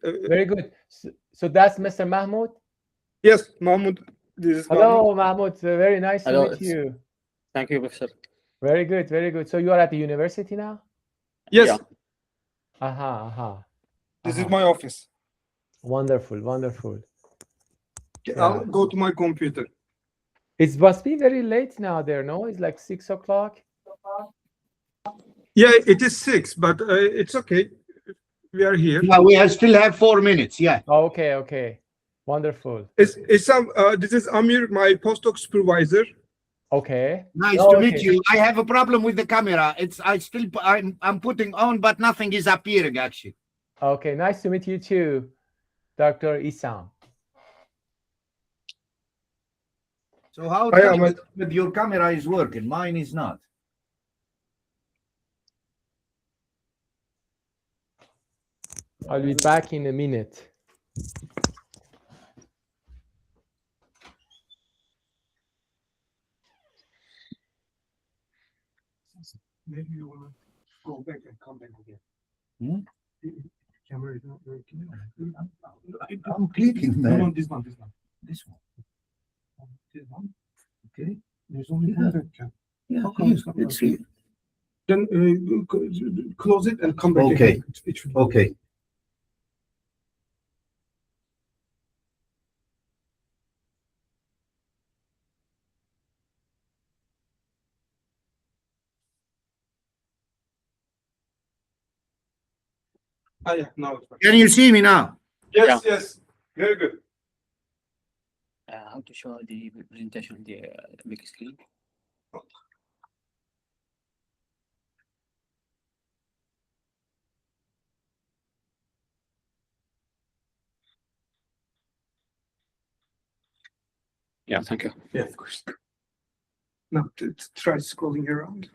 Very good. So that's Mr. Mahmoud? Yes, Mahmoud. This is Hello, Mahmoud. Very nice to Hello, meet you. thank you, Professor. Very good, very good. So you are at the university now? Yes, Yeah. this is my office. Wonderful, wonderful. Okay, I'll go to my computer. It must be very late now there, no? It's like 6 o'clock. Yeah, it is 6, but it's okay. We are here. Yeah, we still have 4 minutes. Yeah. Okay, okay. Wonderful. This is Amir, my postdoc supervisor. Okay. Nice to meet you. I have a problem with the camera. I'm putting on, but nothing is appearing actually. Okay, nice to meet you too, Dr. Isam. So how with your camera is working? Mine is not. I'll be back in a minute. Maybe you want to go back and come back again. Hmm? The camera is not very clear. I'm clicking there. No, this one. This one. This one. Okay. There's only one webcam. Yeah, Yes, it's here. Then close it and come back. Okay. Again. Okay. Yeah, now it's fine. Can you see me now? Yes, yes. Very good. How to show the presentation on the big screen? Yeah, thank you. Yeah, of course. Now try scrolling around.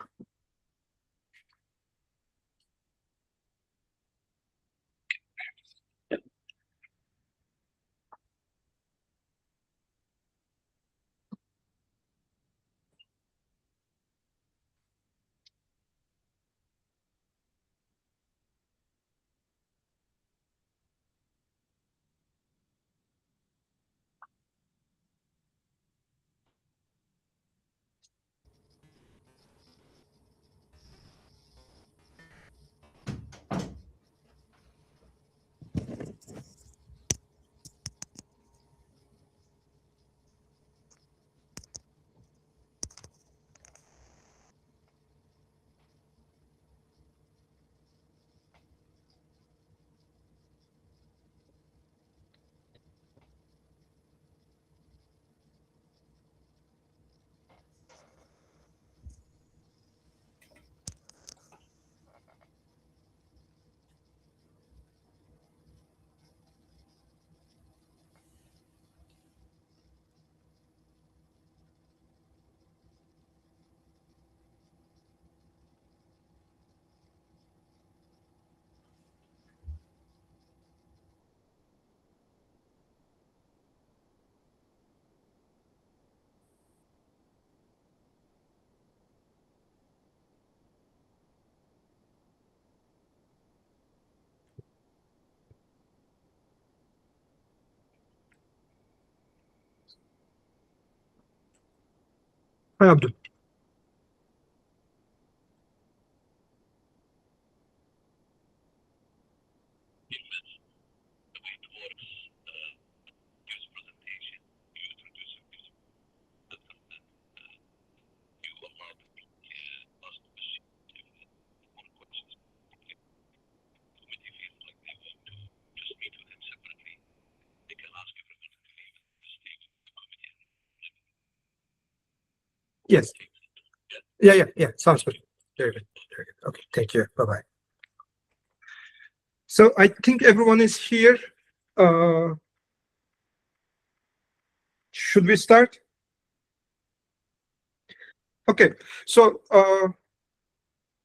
Hi, Abdul. Yes. Yeah. Sounds good. Very good. Very good. Okay. Thank you. Bye-bye. So I think everyone is here. Should we start? Okay. So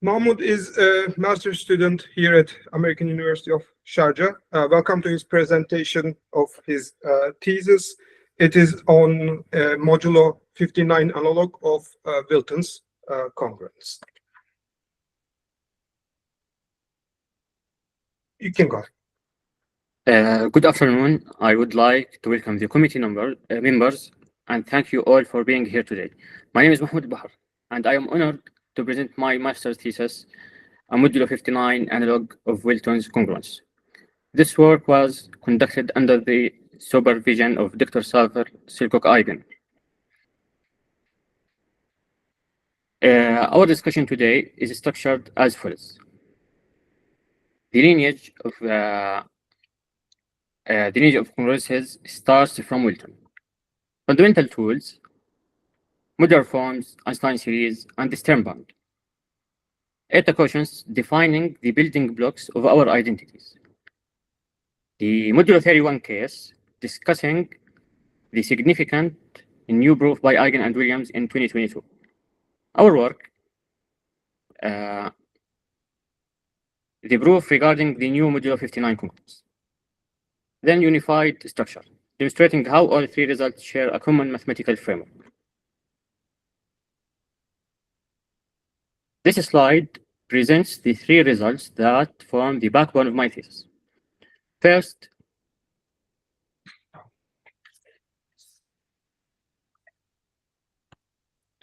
Mahmoud is a master's student here at American University of Sharjah. Welcome to his presentation of his thesis. It is on modulo 59 analog of Wilton's congruence. You can go. Good afternoon. I would like to welcome the committee members and thank you all for being here today. My name is Mahmoud Bahar, and I am honored to present my master's thesis, a modulo 59 analog of Wilton's congruence. This work was conducted under the supervision of Dr. Safer Silcock Eigen. Our discussion today is structured as follows. The lineage of congruences starts from Wilton. Fundamental tools, modular forms, Einstein series, and the Stern bound. Eta quotients defining the building blocks of our identities. The modular theory 1 case discussing the significant new proof by Eigen and Williams in 2022. Our work, the proof regarding the new modular 59 congruence. Then unified structure, demonstrating how all three results share a common mathematical framework. This slide presents the three results that form the backbone of my thesis. First,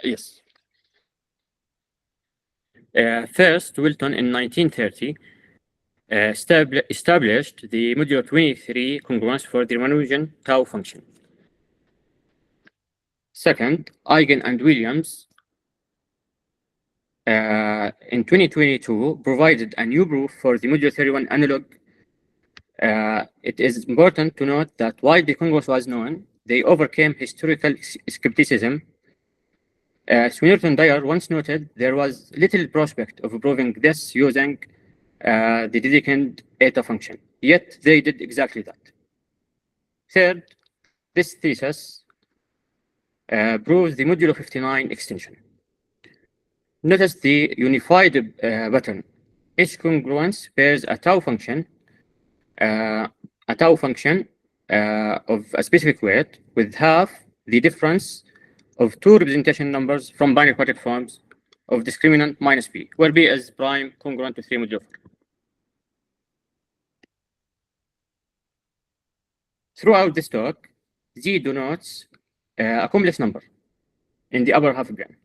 yes. First, Wilton in 1930 established the modular 23 congruence for the Ramanujan tau function. Second, Eigen and Williams in 2022 provided a new proof for the modular 31 analog. It is important to note that while the congruence was known, they overcame historical skepticism. Swinnerton Dyer once noted there was little prospect of proving this using the Dedekind eta function, yet they did exactly that. Third, this thesis proves the modulo 59 extension. Notice the unified pattern. Each congruence bears a tau function of a specific weight with half the difference of two representation numbers from binary quadratic forms of discriminant minus b, where b is prime congruent to 3 modulo 4. Throughout this talk, z denotes a complex number in the upper half plane,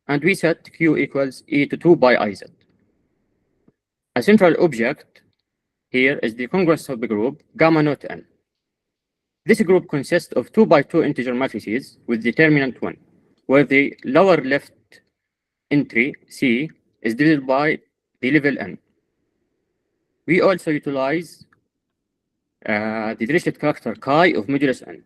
and we set q equals e to 2 by iz. A central object here is the congruence subgroup gamma naught n. This group consists of 2 by 2 integer matrices with determinant 1, where the lower left entry C is divided by the level n. We also utilize the Dirichlet character chi of modulus n,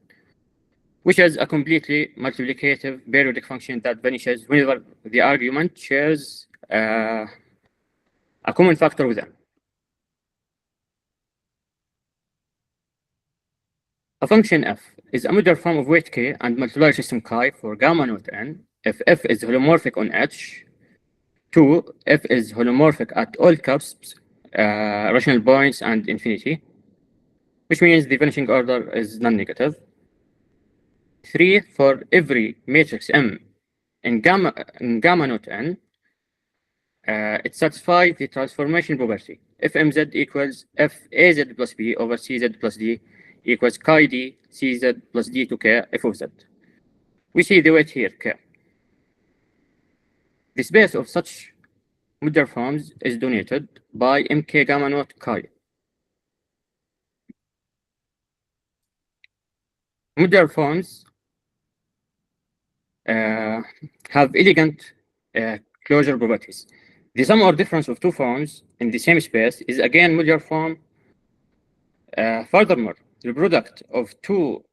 which is a completely multiplicative periodic function that vanishes whenever the argument shares a common factor with n. A function f is a modular form of weight k and multiplier system chi for gamma naught n if f is holomorphic on H. 2, f is holomorphic at all cusps, rational points, and infinity, which means the vanishing order is non-negative. 3, for every matrix M in gamma naught n, it satisfies the transformation property. If mz equals f az plus b over cz plus d equals chi d cz plus d to k f of z. We see the weight here, k. The space of such modular forms is denoted by mk gamma naught chi. Modular forms have elegant closure properties. The sum or difference of two forms in the same space is again modular form. Furthermore, the product of two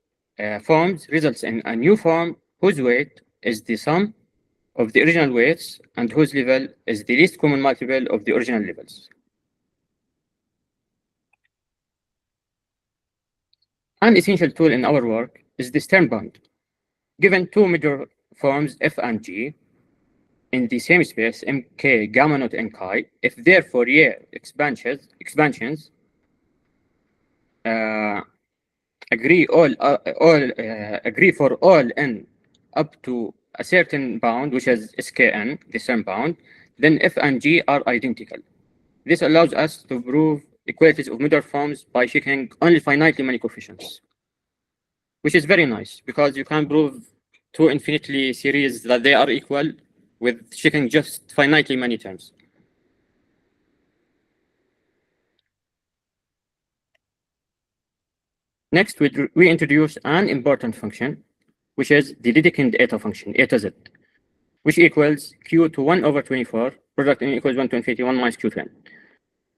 forms results in a new form whose weight is the sum of the original weights and whose level is the least common multiple of the original levels. An essential tool in our work is the Stern bound. Given two modular forms f and g in the same space mk gamma naught n chi, if their Fourier expansions agree for all n up to a certain bound, which is skn, the Stern bound, then f and g are identical. This allows us to prove equalities of modular forms by checking only finitely many coefficients, which is very nice because you can prove two infinitely series that they are equal with checking just finitely many terms. Next, we introduce an important function, which is the Dedekind eta function, eta z, which equals q to 1 over 24, product n equals 1 to infinity 1 minus q to n.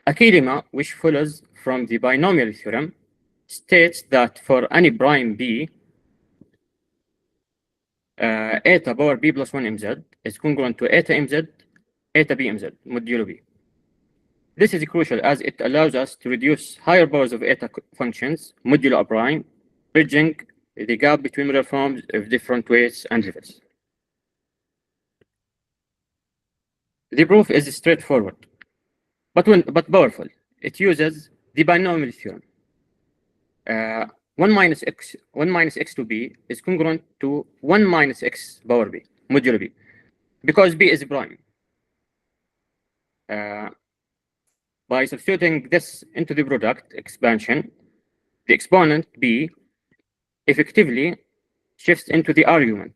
A key lemma which follows from the binomial theorem states that for any prime b, eta power b plus 1 mz is congruent to eta mz, eta b mz, modulo b. This is crucial as it allows us to reduce higher powers of eta functions, modulo a prime, bridging the gap between modular forms of different weights and levels. The proof is straightforward, but powerful. It uses the binomial theorem. 1 minus x to b is congruent to 1 minus x power b, modulo b, because b is prime. By substituting this into the product expansion, the exponent b effectively shifts into the argument,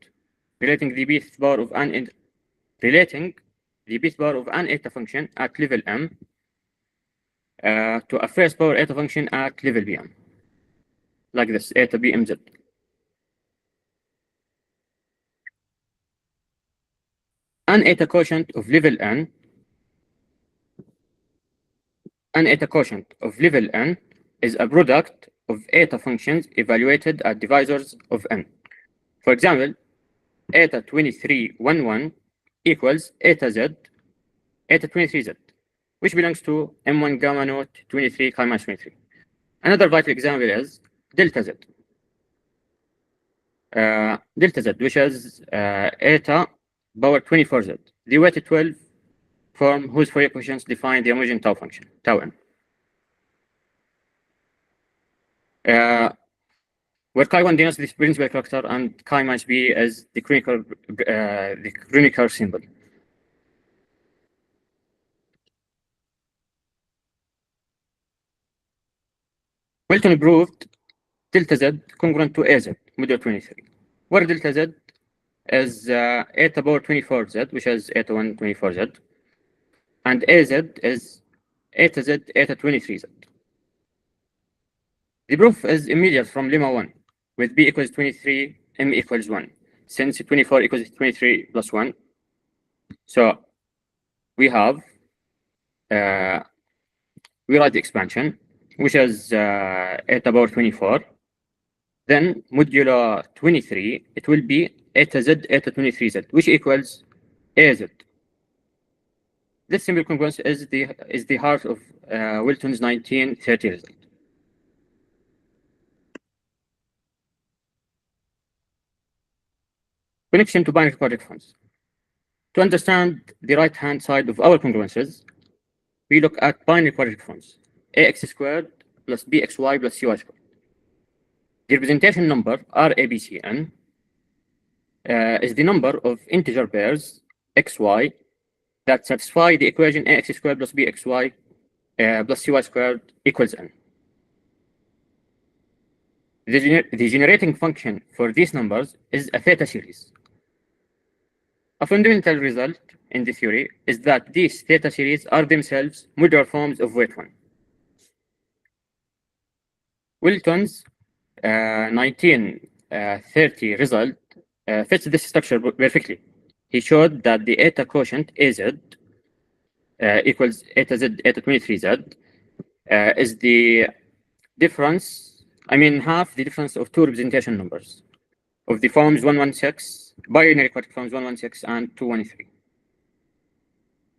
relating the bth power of an eta function at level m to a first power eta function at level bm, like this, eta b mz. An eta quotient of level n is a product of eta functions evaluated at divisors of n. For example, eta 2311 equals eta z, eta 23z, which belongs to m1 gamma naught 23 chi minus 23. Another vital example is delta z. Which is eta power 24z, the weighted 12 form whose Fourier coefficients define the homogeneous tau function, tau n. Where chi1 denotes this principal character and chi minus b is the Kronecker symbol. Wilton proved delta z congruent to az, modulo 23, where delta z is eta power 24z, which is eta 1 24z, and az is eta z eta 23z. The proof is immediate from lemma 1, with b equals 23, m equals 1, since 24 equals 23 plus 1. So we have, we write the expansion, which is eta power 24. Then modulo 23, it will be eta z eta 23z, which equals az. This simple congruence is the heart of Wilton's 1930 result. Connection to binary quadratic forms. To understand the right-hand side of our congruences, we look at binary quadratic forms: ax squared plus bxy plus cy squared. The representation number RABCN is the number of integer pairs xy that satisfy the equation ax squared plus bxy plus cy squared equals n. The generating function for these numbers is a theta series. A fundamental result in the theory is that these theta series are themselves modular forms of weight 1. Wilton's 1930 result fits this structure perfectly. He showed that the eta quotient az equals eta z eta 23z is the difference, half the difference of two representation numbers of the forms 116, binary quadratic forms 116 and 213.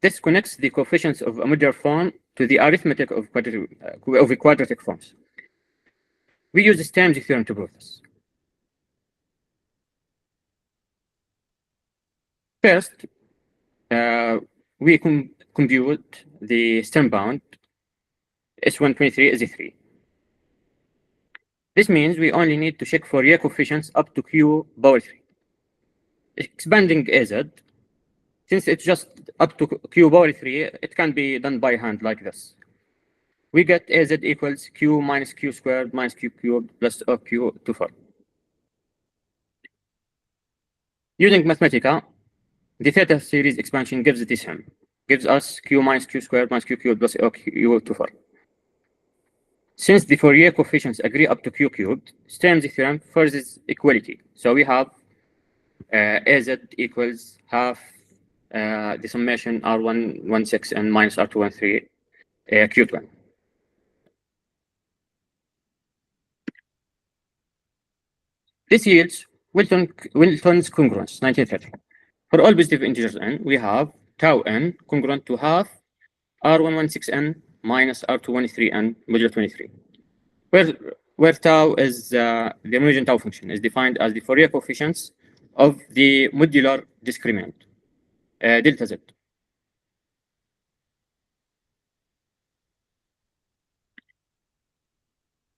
This connects the coefficients of a modular form to the arithmetic of quadratic forms. We use the Sturm's theorem to prove this. First, we compute the Sturm bound S123 is a 3. This means we only need to check Fourier coefficients up to q power 3. Expanding az, since it's just up to q power 3, it can be done by hand like this. we get AZ equals Q minus Q squared minus Q cubed plus OQ to 4. Using Mathematica, the theta series expansion gives this sum, gives us Q minus Q squared minus Q cubed plus OQ to 4. Since the Fourier coefficients agree up to Q cubed, Sturm's theorem forces equality. So we have AZ equals half the summation R116 minus R213 cubed 1. This yields Wilton's congruence, 1930. For all positive integers n, we have tau n congruent to half R116n minus R213n modulo 23, where tau is the Arminian tau function, is defined as the Fourier coefficients of the modular discriminant, delta z.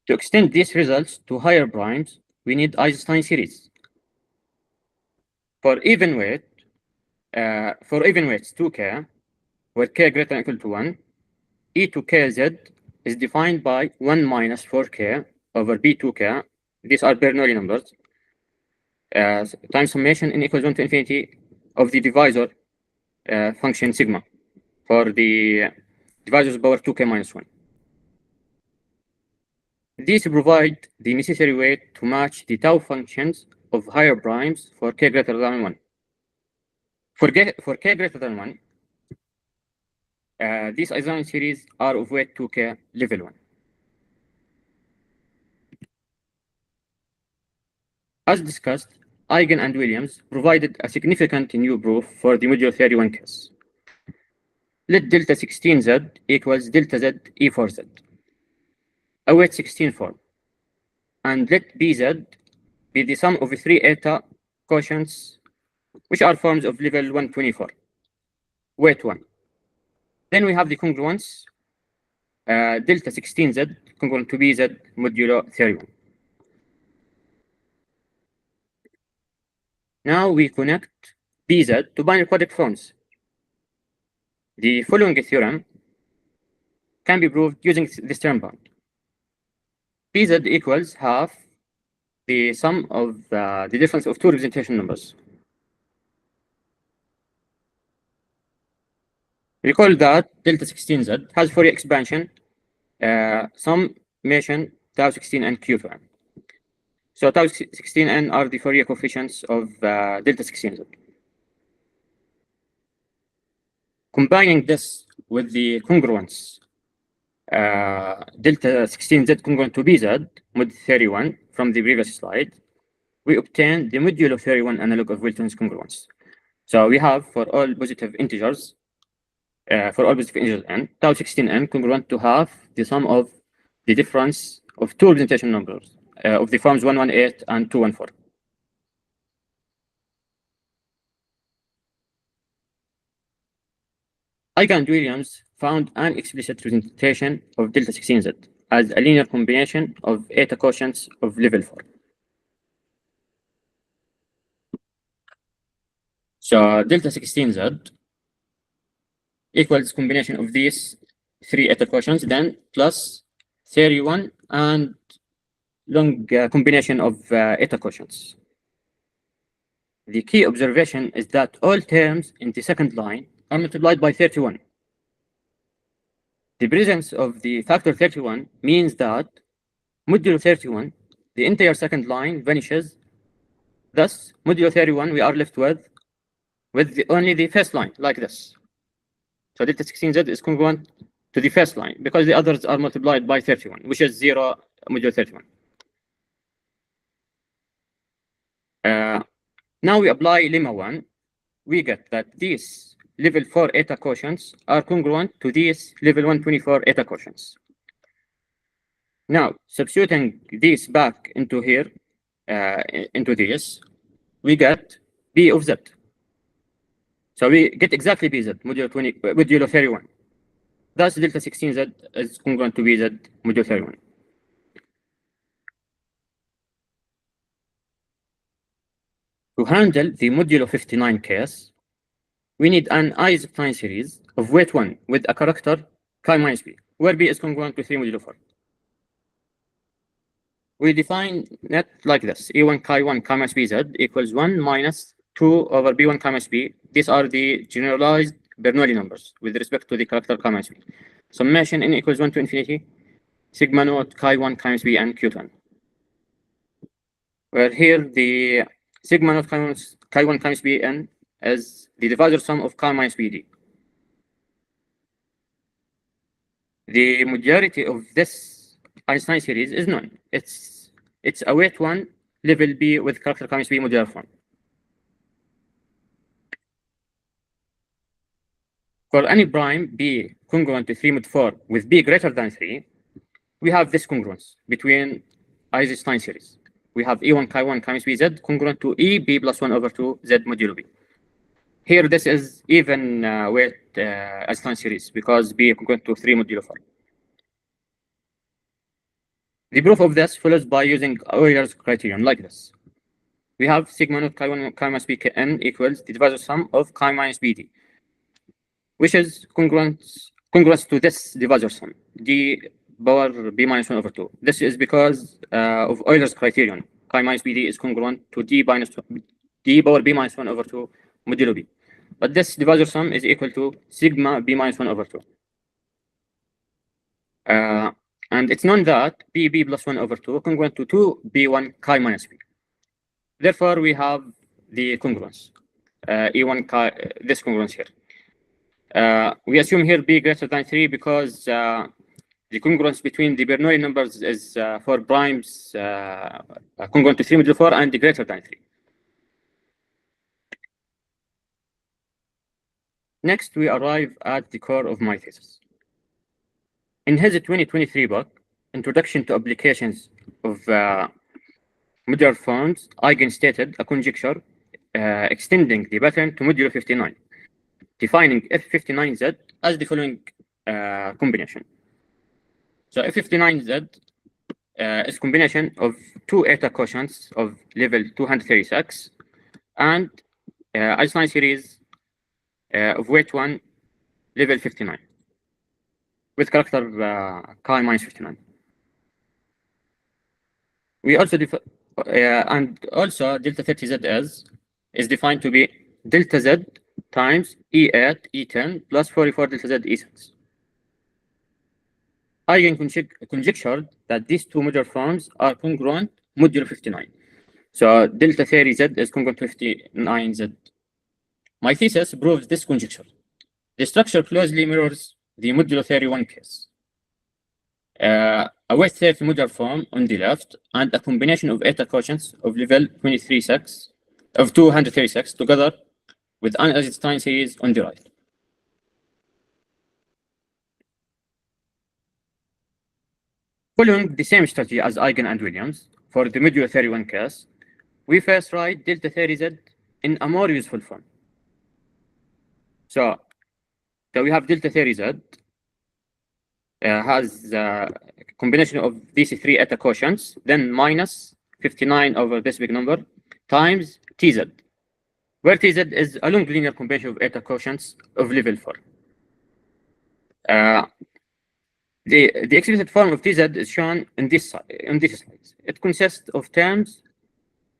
To extend these results to higher primes, we need Eisenstein series. For even weights 2k, where k greater than or equal to 1, e to kz is defined by 1 minus 4k over b2k. These are Bernoulli numbers. Times summation n equals 1 to infinity of the divisor function sigma for the divisor's power 2k minus 1. These provide the necessary weight to match the tau functions of higher primes for k greater than 1. For k greater than 1, these Eisenstein series are of weight 2k level 1. As discussed, Eigen and Williams provided a significant new proof for the modular theory 1 case. Let delta 16z equals delta z e for z, a weight 16 form, and let bz be the sum of the 3 eta quotients, which are forms of level 124, weight 1. Then we have the congruence delta 16z congruent to bz modulo 31. Now we connect bz to binary quadratic forms. The following theorem can be proved using this term bound. bz equals half the sum of the difference of two representation numbers. Recall that delta 16z has Fourier expansion summation tau 16n cubed 1. So tau 16n are the Fourier coefficients of delta 16z. Combining this with the congruence delta 16z congruent to bz mod 31 from the previous slide, we obtain the modulo 31 analog of Wilton's congruence. So we have for all positive integers n, tau 16n congruent to half the sum of the difference of two representation numbers of the forms 118 and 214. Eigen and Williams found an explicit representation of delta 16z as a linear combination of eta quotients of level 4. So delta 16z equals combination of these 3 eta quotients, then plus 31 and long combination of eta quotients. The key observation is that all terms in the second line are multiplied by 31. The presence of the factor 31 means that modulo 31, the entire second line vanishes. Thus, modulo 31 we are left with only the first line, like this. So delta 16z is congruent to the first line because the others are multiplied by 31, which is 0 modulo 31. Now we apply lemma 1. We get that these level 4 eta quotients are congruent to these level 124 eta quotients. Now, substituting these back into here, into this, we get b of z. So we get exactly bz modulo 31. Thus, delta 16z is congruent to bz modulo 31. To handle the modulo 59 case, we need an Eisenstein series of weight 1 with a character chi minus b, where b is congruent to 3 modulo 4. We define it like this: E1 chi1 chi minus bz equals 1 minus 2 over b1 chi minus b. These are the generalized Bernoulli numbers with respect to the character chi minus b. Summation n equals 1 to infinity, sigma naught chi1 chi minus b and q1. Where here the sigma naught chi1 chi minus b n is the divisor sum of chi minus bd. The modularity of this Einstein series is known. It's a weight 1, level b with character chi minus b modular form. For any prime b congruent to 3 mod 4 with b greater than 3, we have this congruence between Einstein series. We have E1 chi1 chi minus bz congruent to E b plus 1 over 2 z modulo b. Here, this is even weight Einstein series because b congruent to 3 modulo 4. The proof of this follows by using Euler's criterion like this. We have sigma naught chi1 chi minus b n equals the divisor sum of chi minus bd, which is congruent to this divisor sum, d power b minus 1 over 2. This is because of Euler's criterion. Chi minus bd is congruent to d power b minus 1 over 2 modulo b. But this divisor sum is equal to sigma b minus 1 over 2. And it's known that b plus 1 over 2 congruent to 2b1 chi minus b. Therefore, we have the congruence, E1 chi, this congruence here. We assume here b greater than 3 because the congruence between the Bernoulli numbers is for primes congruent to 3 modulo 4 and greater than 3. Next, we arrive at the core of my thesis. In his 2023 book, Introduction to Applications of Modular Forms, Eigen stated a conjecture extending the pattern to modulo 59, defining F59Z as the following combination. So F59Z is a combination of two eta quotients of level 236 and Einstein series of weight 1, level 59, with character chi minus 59. We also and also delta 30Z is defined to be delta Z times E8 E10 plus 44 delta Z E6. Eigen conjectured that these two modular forms are congruent modulo 59. So delta 30Z is congruent to 59Z. My thesis proves this conjecture. The structure closely mirrors the modulo 31 case. A weight 30 modular form on the left and a combination of eta quotients of level 236 together with an Einstein series on the right. Following the same strategy as Eigen and Williams for the modulo 31 case, we first write delta 30Z in a more useful form. So we have delta 30Z has a combination of these three eta quotients, then minus 59 over this big number times TZ, where TZ is a long linear combination of eta quotients of level 4. The explicit form of TZ is shown in this slides. It consists of terms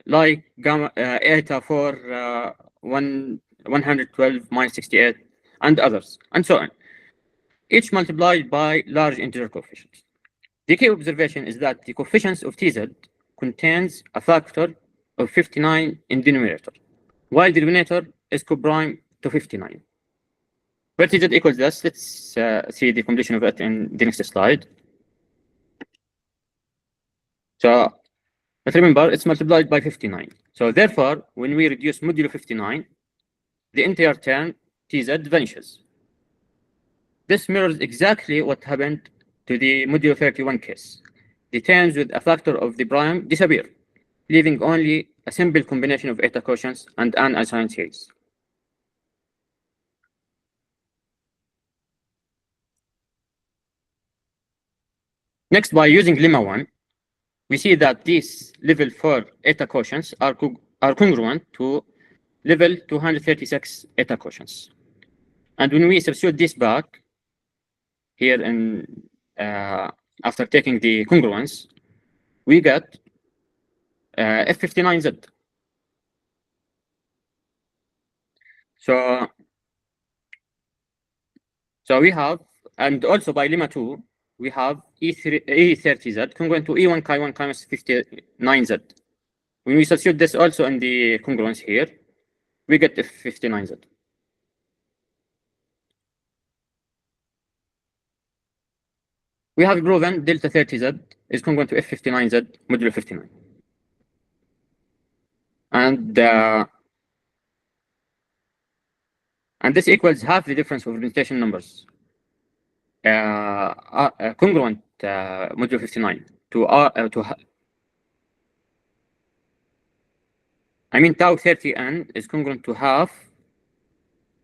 like gamma eta 4 112 minus 68 and others, and so on, each multiplied by large integer coefficients. The key observation is that the coefficients of TZ contains a factor of 59 in denominator, while the denominator is co-prime to 59. Where TZ equals this, let's see the completion of it in the next slide. So, but remember, it's multiplied by 59. So therefore, when we reduce modulo 59, the entire term TZ vanishes. This mirrors exactly what happened to the modulo 31 case. The terms with a factor of the prime disappear, leaving only a simple combination of eta quotients and an Einstein series. Next, by using lemma 1, we see that these level 4 eta quotients are congruent to level 236 eta quotients. And when we substitute this back, here in after taking the congruence, we get F59Z. So we have, and also by lemma 2, we have E30Z congruent to E1 chi1 minus 59Z. When we substitute this also in the congruence here, we get F59Z. We have proven delta 30Z is congruent to F59Z modulo 59. And this equals half the difference of representation numbers. Congruent modulo 59 to I mean tau 30n is congruent to half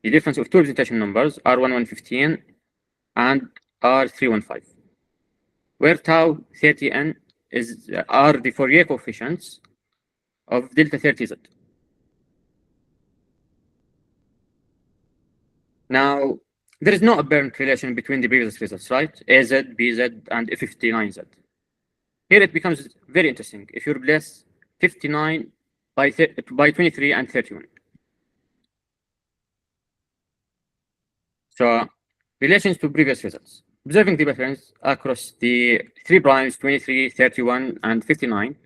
the difference of two representation numbers, R1115 and R315, where tau 30n are the Fourier coefficients of delta 30Z. Now, there is no apparent relation between the previous results, right? AZ, BZ, and F59Z. Here it becomes very interesting if you replace 59 by 23 and 31. So, relations to previous results. Observing the difference across the 3 primes, 23, 31, and 59,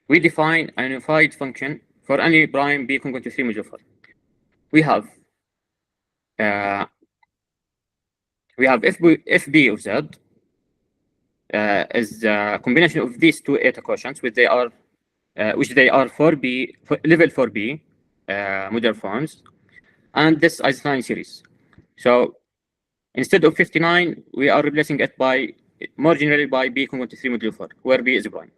we define a unified function for any prime B congruent to 3 modulo 4. We have FB of Z is a combination of these two eta quotients, which they are 4B level 4B modular forms, and this isocline series. So instead of 59, we are replacing it by more generally by B congruent to 3 modulo 4, where B is a prime.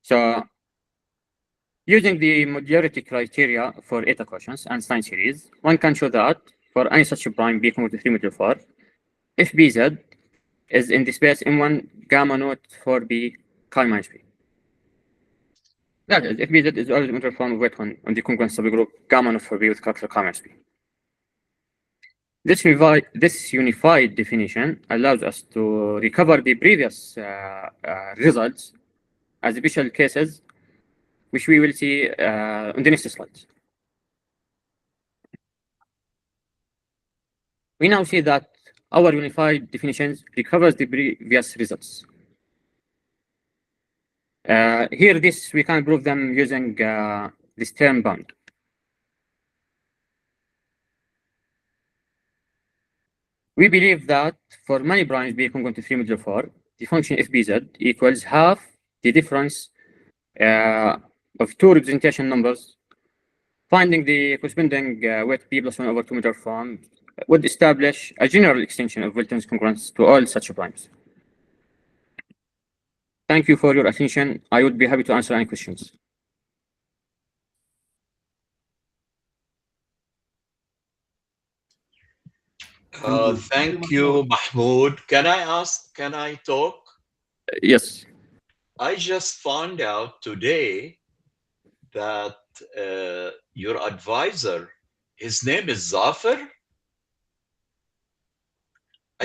So using the modularity criteria for eta quotients and sign series, one can show that for any such prime B congruent to 3 modulo 4, if BZ is in the space M1 gamma naught 4B chi minus B. That is, if BZ is always the form of weight 1 on the congruent subgroup gamma naught 4B with character chi minus B. This unified definition allows us to recover the previous results as special cases, which we will see on the next slides. We now see that our unified definitions recovers the previous results. Here, we can prove them using this term bound. We believe that for many primes B congruent to 3 modulo 4, the function FBZ equals half the difference of two representation numbers. Finding the corresponding weight B plus 1 over 2 modular form would establish a general extension of Wilton's congruence to all such primes. Thank you for your attention. I would be happy to answer any questions. Thank you, Mahmoud. Can I talk? Yes. I just found out today that your advisor, his name is Zafar.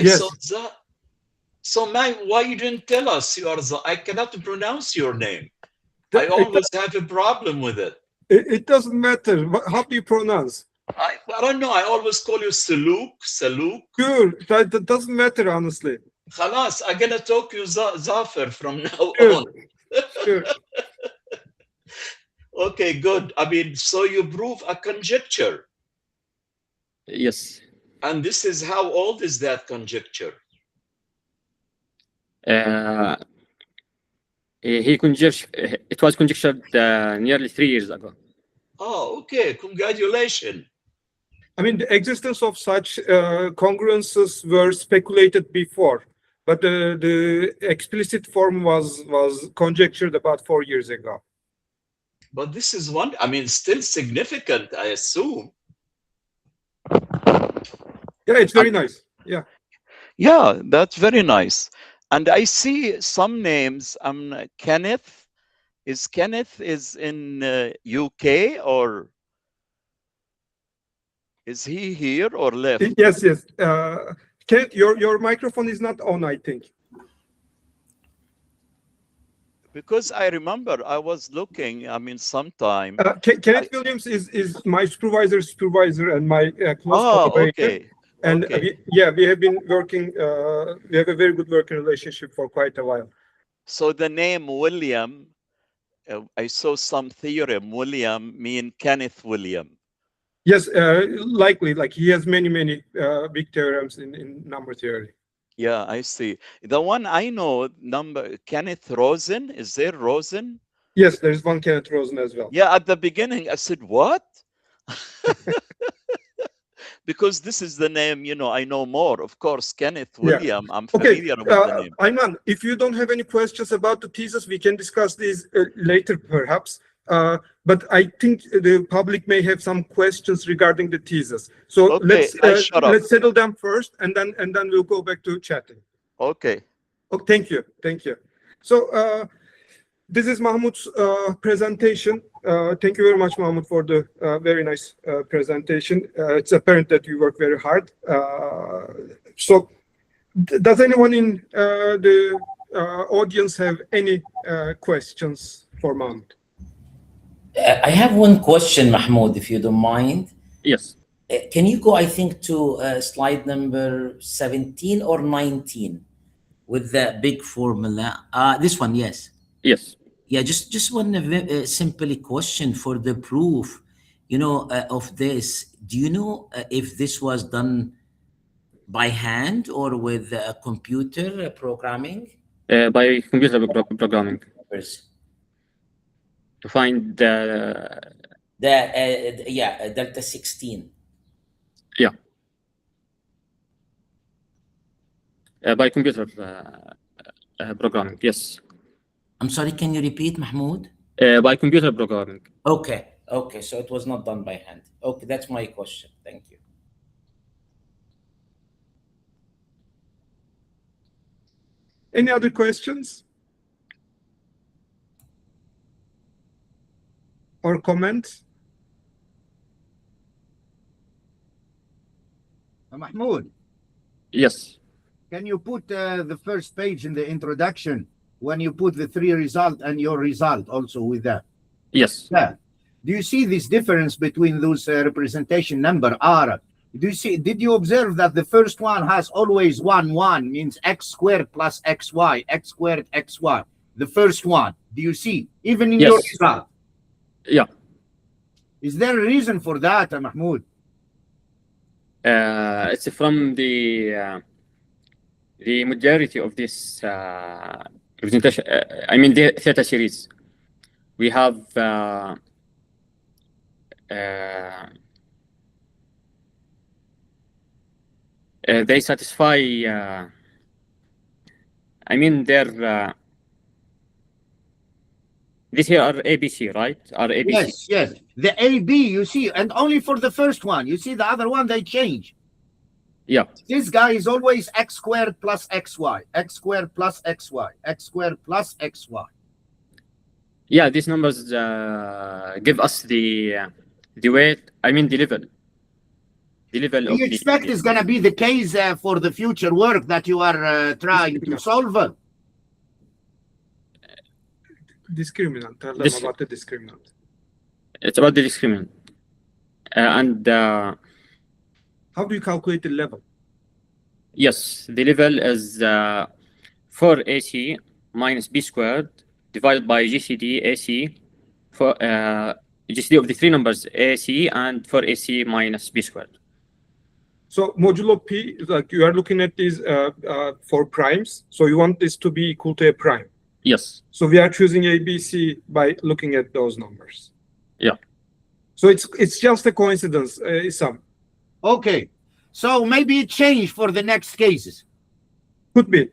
Yes. So man, why you didn't tell us you are I cannot pronounce your name. I always have a problem with it. It doesn't matter. How do you pronounce? I don't know. I always call you Saluk. Sure, that doesn't matter, honestly. Khalas, I'm gonna talk you Zafar from now Sure. on. Sure. Okay, good. I mean, so you prove a conjecture. Yes. And this is how old is that conjecture? It was conjectured nearly 3 years ago. Oh, okay. Congratulations. I mean, the existence of such congruences were speculated before, but the explicit form was conjectured about 4 years ago. But this is one, I mean, still significant, I assume. Yeah, it's very nice. Yeah. Yeah, that's very nice. And I see some names. Kenneth. Is Kenneth in UK or? Is he here or left? Yes, yes. Kenneth, your microphone is not on, I think. Because I remember I was looking, I mean, sometime. Kenneth Williams is my supervisor and my close collaborator. Okay. And Okay. we have been working, we have a very good working relationship for quite a while. So the name William, I saw some theorem, William mean Kenneth William. Yes, likely, like he has many big theorems in number theory. Yeah, I see. The one I know, Kenneth Rosen, is there Rosen? Yes, there's one Kenneth Rosen as well. Yeah, at the beginning I said, what? Because this is the name, you know, I know more. Of course, Kenneth William, I'm familiar with the name. Ayman, if you don't have any questions about the thesis, we can discuss these later perhaps. But I think the public may have some questions regarding the thesis. So Okay, let's settle them first, and then we'll go back to chatting. Okay. Oh, thank you. So this is Mahmoud's presentation. Thank you very much, Mahmoud, for the very nice presentation. It's apparent that you work very hard. So does anyone in the audience have any questions for Mahmoud? I have one question, Mahmoud, if you don't mind. Yes. Can you go, I think, to slide number 17 or 19 with the big formula? This one, yes. Yes. Yeah, just one simple question for the proof, you know, of this. Do you know if this was done by hand or with computer programming? By computer programming. To find Delta 16. Yeah. By computer programming, yes. I'm sorry, can you repeat, Mahmoud? By computer programming. Okay, so it was not done by hand. Okay, that's my question. Thank you. Any other questions? Or comments? Mahmoud. Yes. Can you put the first page in the introduction when you put the 3 result and your result also with that? Yes. Yeah. Do you see this difference between those representation number R? Did you observe that the first one has always 1 means x squared plus xy, x squared xy? The first one. Do you see? Even in your result. Yeah. Is there a reason for that, Mahmoud? It's from the majority of this representation. I mean the theta series. We have they satisfy. I mean they're. This here are ABC, right? Are ABC. Yes. The AB, you see, and only for the first one. You see the other one, they change. Yeah. This guy is always x squared plus xy, x squared plus xy, x squared plus xy. Yeah, these numbers give us the weight. I mean the level. The level Do you expect is going to be the case for the future work that you are trying to solve? Discriminant. Tell them about the discriminant. It's about the discriminant. And how do you calculate the level? Yes, the level is 4AC minus B squared divided by GCD AC for GCD of the 3 numbers AC and 4AC minus B squared. So modulo P, like you are looking at these for primes. So you want this to be equal to a prime. Yes. So we are choosing ABC by looking at those numbers. Yeah. So it's just a coincidence, Isam. Okay. So maybe it changed for the next cases. Could be.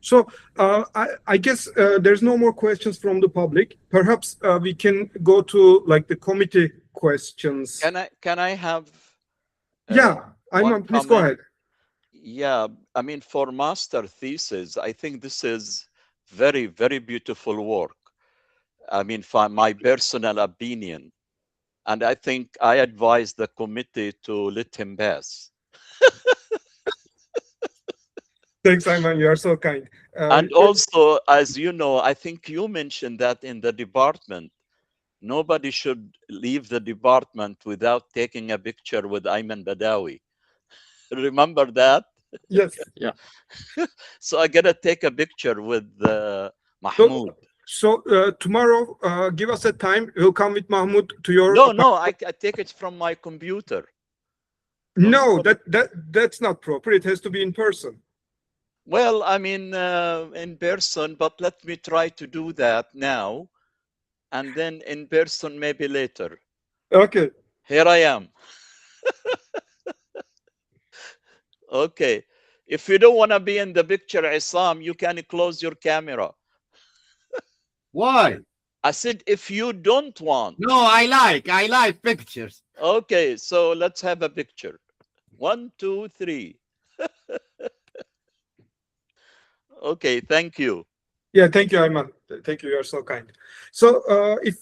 So I guess there's no more questions from the public. Perhaps we can go to like the committee questions. Can I have? Yeah, please go ahead. Yeah, I mean, for master thesis, I think this is very, very beautiful work. I mean, my personal opinion. And I think I advise the committee to let him pass. Thanks, Ayman. You are so kind. And also, as you know, I think you mentioned that in the department, nobody should leave the department without taking a picture with Ayman Badawi. Remember that? Yes. Yeah. So I gotta take a picture with Mahmoud. So tomorrow, give us a time. We'll come with Mahmoud to your. No, I take it from my computer. No, that's not proper. It has to be in person. Well, I mean, in person, but let me try to do that now, and then in person maybe later. Okay. Here I am. Okay. If you don't want to be in the picture, Isam, you can close your camera. Why? I said, if you don't want. No, I like pictures. Okay, so let's have a picture. 1, 2, 3. Okay, thank you. Yeah, thank you, Ayman. Thank you. You are so kind. So if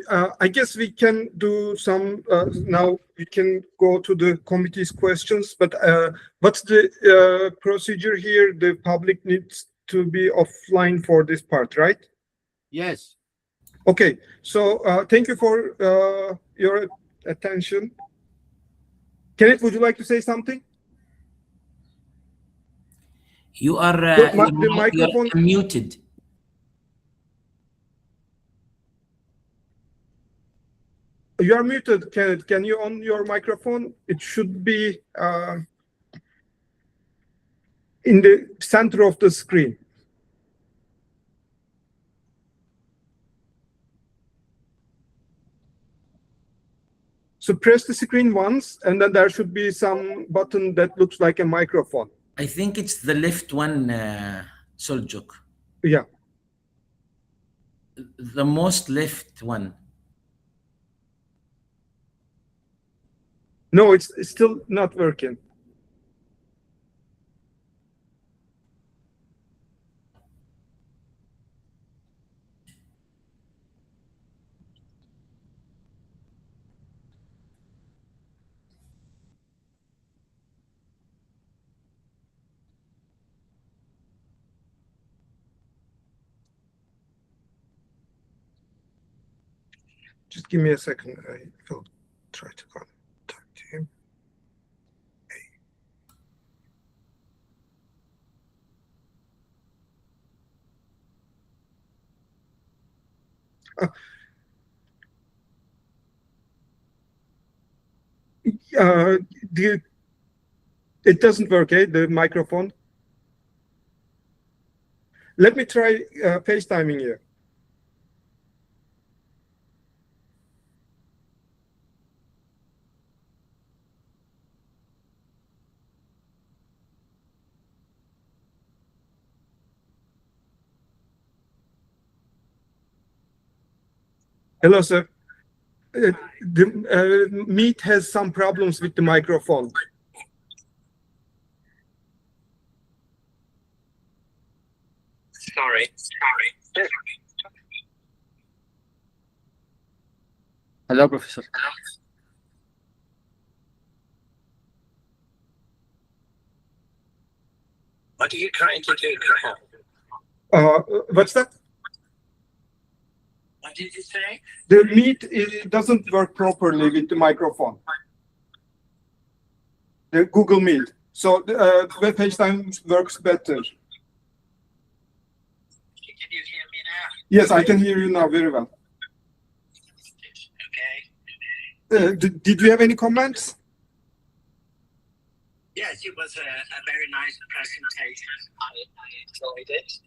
I guess we can do some now. We can go to the committee's questions. But what's the procedure here? The public needs to be offline for this part, right? Yes. Okay. So thank you for your attention. Kenneth, would you like to say something? You are The microphone. you're muted. You are muted, Kenneth. Can you on your microphone? It should be in the center of the screen. So press the screen once, and then there should be some button that looks like a microphone. I think it's the left one, Soljuk. Yeah. The most left one. No, it's still not working. Just give me a second. I will try to contact him. It doesn't work, eh? The microphone. Let me try FaceTiming you. Hello, sir. The Meet has some problems with the microphone. Sorry. Hello, Professor. What are you trying to do now? What's that? What did you say? The Meet doesn't work properly with the microphone. The Google Meet. So the FaceTime works better. Can you hear me now? Yes, I can hear you now very well. Okay. Did you have any comments? Yes, it was a very nice presentation. I enjoyed it.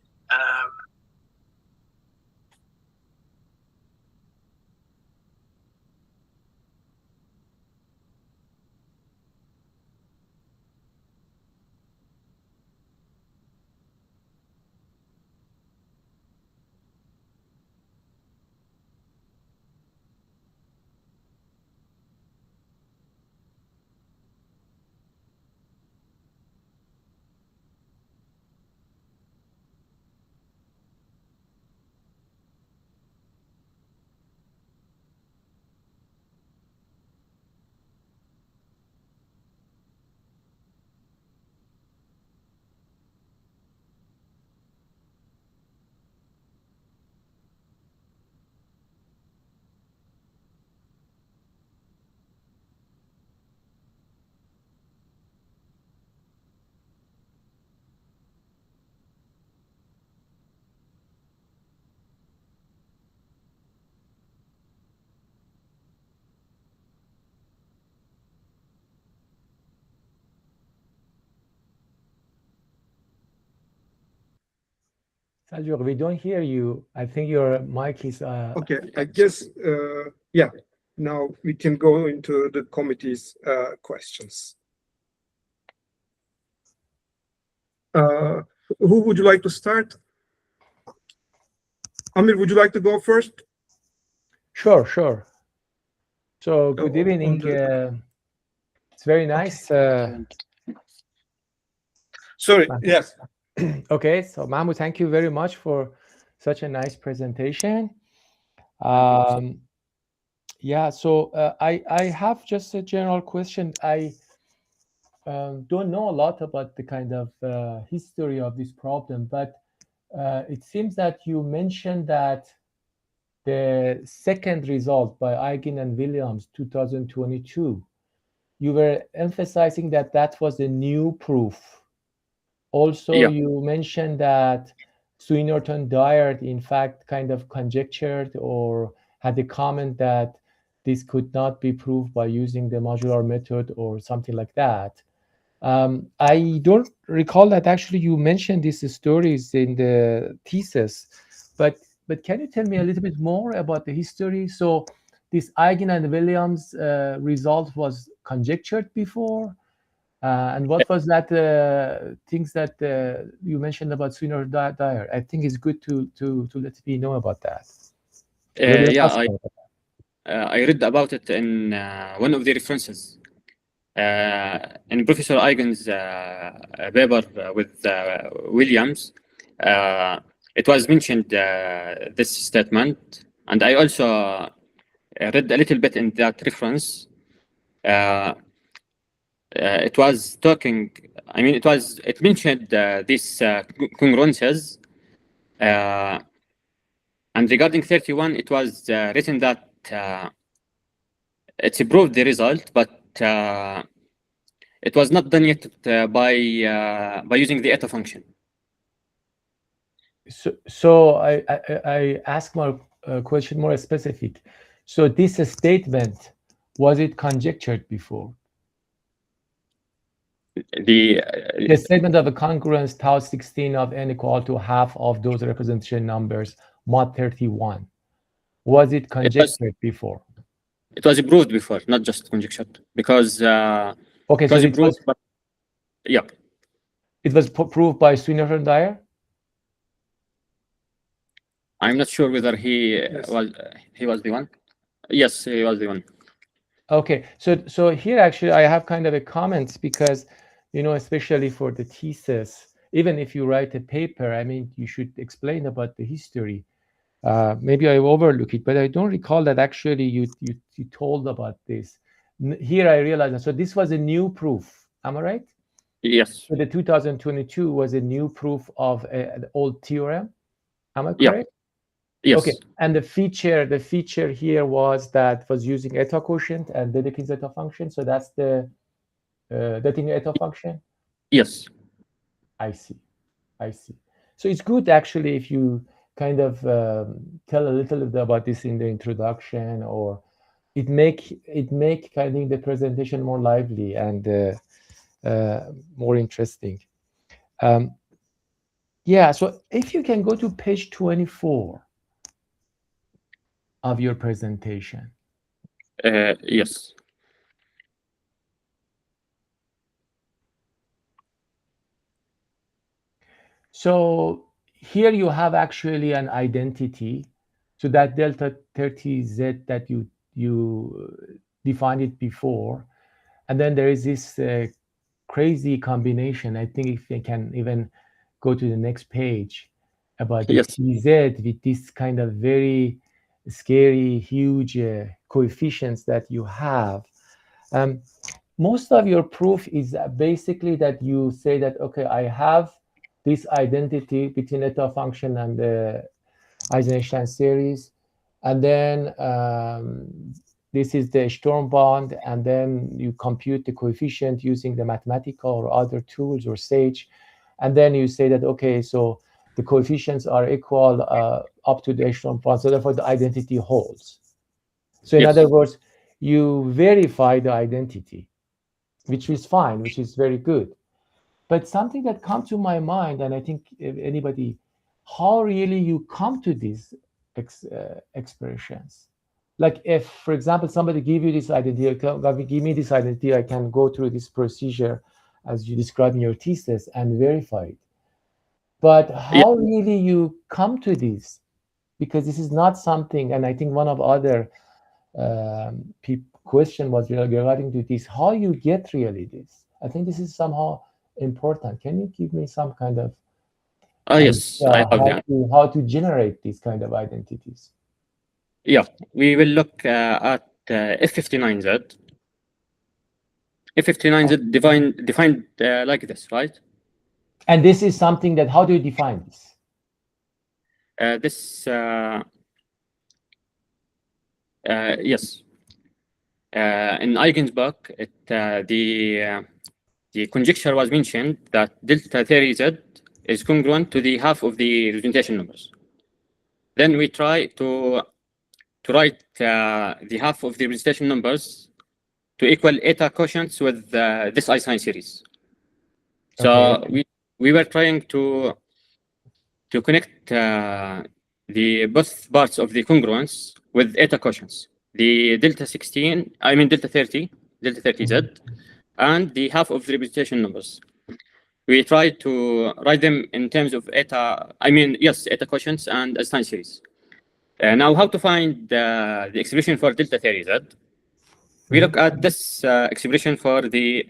Saljuk, we don't hear you. I think your mic is. Okay, I guess, yeah, now we can go into the committee's questions. Who would you like to start? Amir, would you like to go first? Sure, sure. So good on evening. the- It's very nice. Sorry, yes. Okay, so Mahmoud, thank you very much for such a nice presentation. Yeah, so I have just a general question. I don't know a lot about the kind of history of this problem, but it seems that you mentioned that the second result by Eigen and Williams 2022, you were emphasizing that that was a new proof. Also, Yeah. you mentioned that Swinnerton Dyer, in fact, kind of conjectured or had a comment that this could not be proved by using the modular method or something like that. I don't recall that actually you mentioned these stories in the thesis, but can you tell me a little bit more about the history? So this Eigen and Williams result was conjectured before, and what was that things that you mentioned about Swinner Dyer? I think it's good to let me know about that. Yeah, I read about it in one of the references. In Professor Eigen's paper with Williams, it was mentioned this statement, and I also read a little bit in that reference. It was talking, I mean, it mentioned these congruences, and regarding 31, it was written that it's proved the result, but it was not done yet by using the eta function. So I ask my question more specific. So this statement, was it conjectured before? The statement of a congruence tau 16 of n equal to half of those representation numbers mod 31. Was it conjectured before? It was proved before, not just conjectured, because okay, it was proved. But yeah, it was proved by Swinner and Dyer. I'm not sure whether he was the one. Yes, he was the one. Okay, so here actually I have kind of a comments because, you know, especially for the thesis, even if you write a paper, I mean, you should explain about the history. Maybe I overlook it, but I don't recall that actually you told about this. Here I realized, so this was a new proof. Am I right? Yes. So the 2022 was a new proof of an old theorem. Am I correct? Yeah. Yes. Okay, and the feature here was using eta quotient and Dedekind's eta function. So that's the Dedekind's eta function. Yes. I see. So it's good actually if you kind of tell a little bit about this in the introduction, or it make kind of the presentation more lively and more interesting. Yeah. So if you can go to page 24. Of your presentation. Yes. So here you have actually an identity. So that delta 30z that you defined it before, and then there is this crazy combination. I think if you can even go to the next page about the tz with this kind of very scary, huge coefficients that you have. Most of your proof is basically that you say that, okay, I have this identity between eta function and the Eisenstein series, and then this is the Sturm bond, and then you compute the coefficient using the mathematical or other tools or Sage, and then you say that, okay, so the coefficients are equal up to the Sturm bond, so therefore the identity holds. So in other words, you verify the identity, which is fine, which is very good. But something that comes to my mind, and I think if anybody how really you come to these expressions. Like if, for example, somebody give you this identity, give me this identity, I can go through this procedure as you describe in your thesis and verify it. But how really you come to this? Because this is not something, and I think one of other question was regarding to this, how you get really this. I think this is somehow important. Can you give me some kind of Yes, I have that. how to generate these kind of identities? Yeah, we will look at F59Z. F59Z defined like this, right? And this is something that, how do you define this? Yes. In Eigen's book, the conjecture was mentioned that delta theory Z is congruent to the half of the representation numbers. Then we try to write the half of the representation numbers to equal eta quotients with this I-sign series. So we were trying to connect the both parts of the congruence with eta quotients, the delta 16, I mean delta 30, delta 30Z, and the half of the representation numbers. We try to write them in terms of eta, eta quotients and I-sign series. Now, how to find the expression for delta 30Z? We look at this expression for the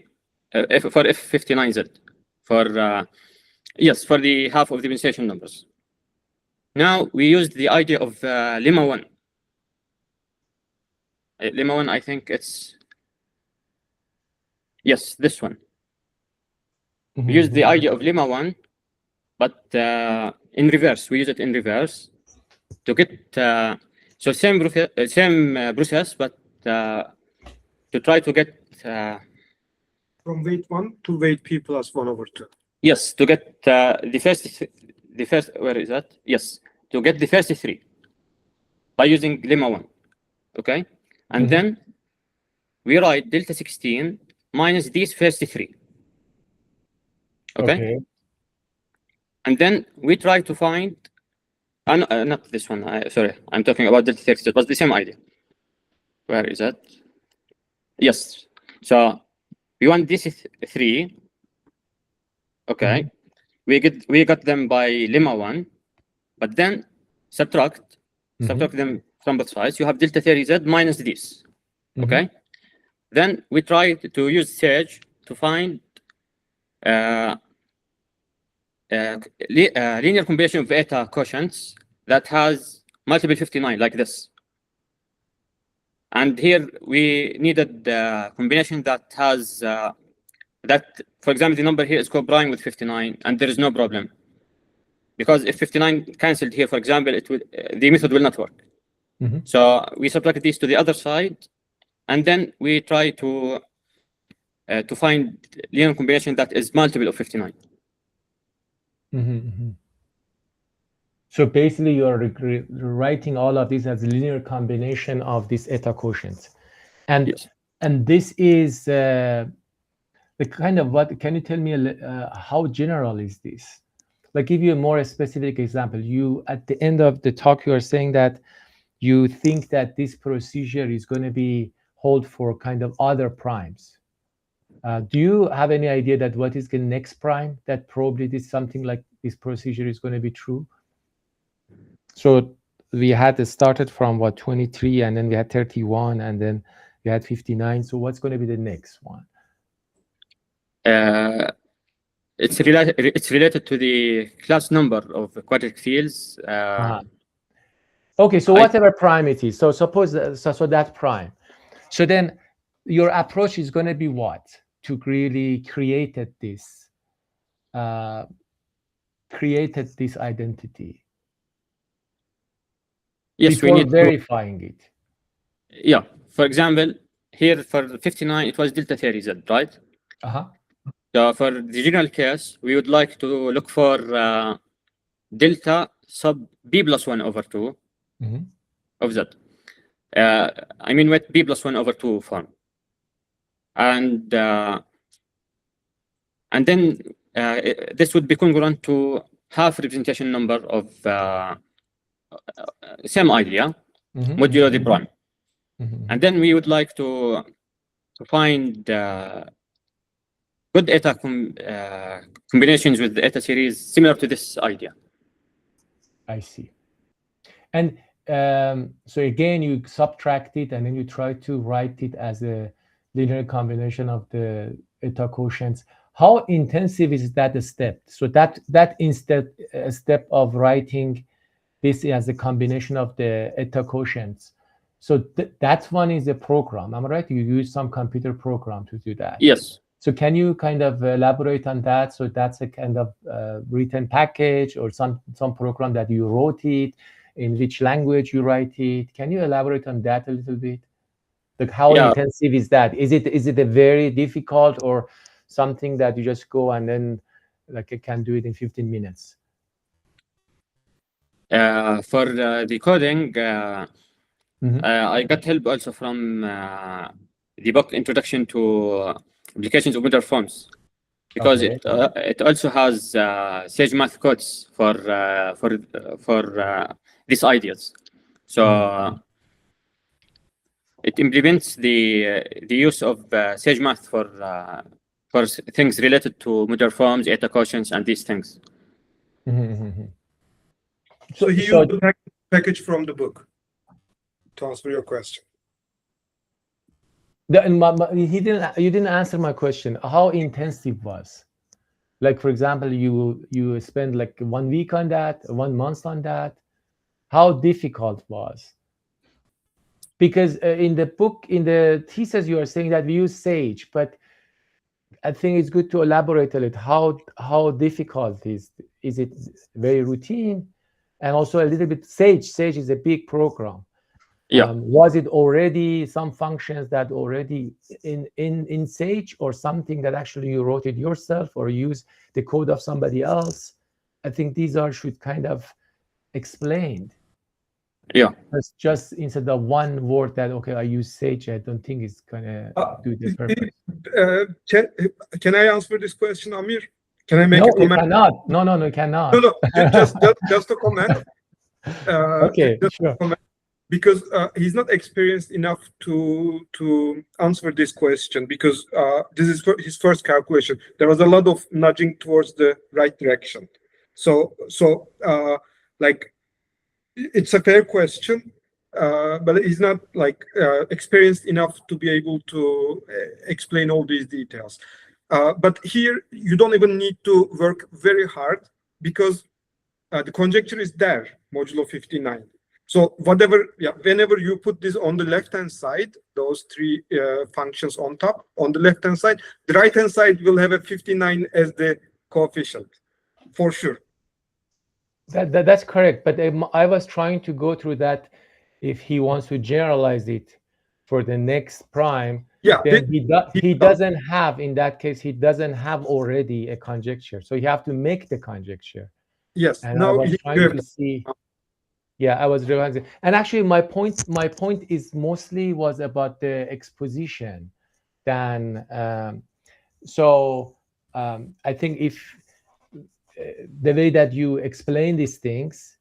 for F59Z, for the half of the representation numbers. Now we used the idea of lemma 1. Lemma 1, I think it's this one. We use the idea of lemma 1, but in reverse. We use it in reverse to get so same process, but to try to get from weight 1 to weight p plus 1/2. Yes, to get the first, where is that? Yes, to get the first 3 by using lemma 1. Okay, and then we write delta 16 minus these first 3. Okay. And then we try to find, not this one, sorry, I'm talking about delta 30. It was the same idea. Where is that? Yes. So we want this 3. Okay. We got them by lemma 1, but then subtract them from both sides. You have delta 30Z minus this. Okay. Then we try to use Sage to find linear combination of eta quotients that has multiple 59 like this. And here we needed the combination that has that, for example, the number here is co-prime with 59, and there is no problem, because if 59 cancelled here, for example, it will the method will not work. So we subtract these to the other side, and then we try to find linear combination that is multiple of 59. So basically, you're writing all of this as a linear combination of these eta quotients, and and this is the kind of what. Can you tell me how general is this? Like, give you a more specific example. You at the end of the talk, you are saying that you think that this procedure is going to be hold for kind of other primes. Do you have any idea that what is the next prime that probably this something like this procedure is going to be true? So we had started from what 23, and then we had 31, and then we had 59. So what's going to be the next one? It's related to the class number of quadratic fields. Okay, so whatever prime it is. So suppose so that prime. So then your approach is going to be what? To really created this identity. Yes, before we need verifying it. Yeah, for example, here for 59, it was delta 30Z, right? So for the general case, we would like to look for delta sub b plus 1/2 of z. I mean with b plus 1/2 form. And then this would be congruent to half representation number of same idea, Mhm, modulo the prime. mhm. And then we would like to find good eta combinations with the eta series similar to this idea. I see. And so again, you subtract it and then you try to write it as a linear combination of the eta quotients. How intensive is that step? So that instead step of writing this as a combination of the eta quotients. So that one is a program. Am I right? You use some computer program to do that. Yes. So can you kind of elaborate on that? So that's a kind of written package or some program that you wrote it, in which language you write it. Can you elaborate on that a little bit? Like how intensive is that? Is it a very difficult or something that you just go and then like it can do it in 15 minutes? For the coding, I got help also from the book Introduction to Applications of Modern Forms, because it also has Sage Math codes for these ideas. So it implements the use of Sage Math for things related to modern forms, eta quotients, and these things. So he used the package from the book to answer your question. You didn't answer my question. How intensive was? Like, for example, you spend like 1 week on that, 1 month on that. How difficult was? Because in the book, in the thesis, you are saying that we use Sage, but I think it's good to elaborate a little. How difficult is it? Very routine, and also a little bit Sage. Sage is a big program. Yeah. Was it already some functions that already in Sage, or something that actually you wrote it yourself or use the code of somebody else? I think these should kind of explained. Yeah. It's just instead of one word that, okay, I use Sage, I don't think it's gonna do the purpose. Can I answer this question, Amir? Can I make no, a comment? You cannot. No, you cannot. No, just a comment. Okay, sure. Comment, because he's not experienced enough to answer this question, because this is his first calculation. There was a lot of nudging towards the right direction. So like, it's a fair question, but he's not like experienced enough to be able to explain all these details. But here you don't even need to work very hard, because the conjecture is there, modulo 59. So whenever you put this on the left-hand side, those three functions on top, on the left-hand side, the right-hand side will have a 59 as the coefficient, for sure. That's correct. But I was trying to go through that. If he wants to generalize it for the next prime, then he doesn't have, in that case, he doesn't have already a conjecture. So you have to make the conjecture. Yes. And I was trying to see. Yeah, I was realizing. And actually, my point is mostly was about the exposition. Then, I think if the way that you explain these things,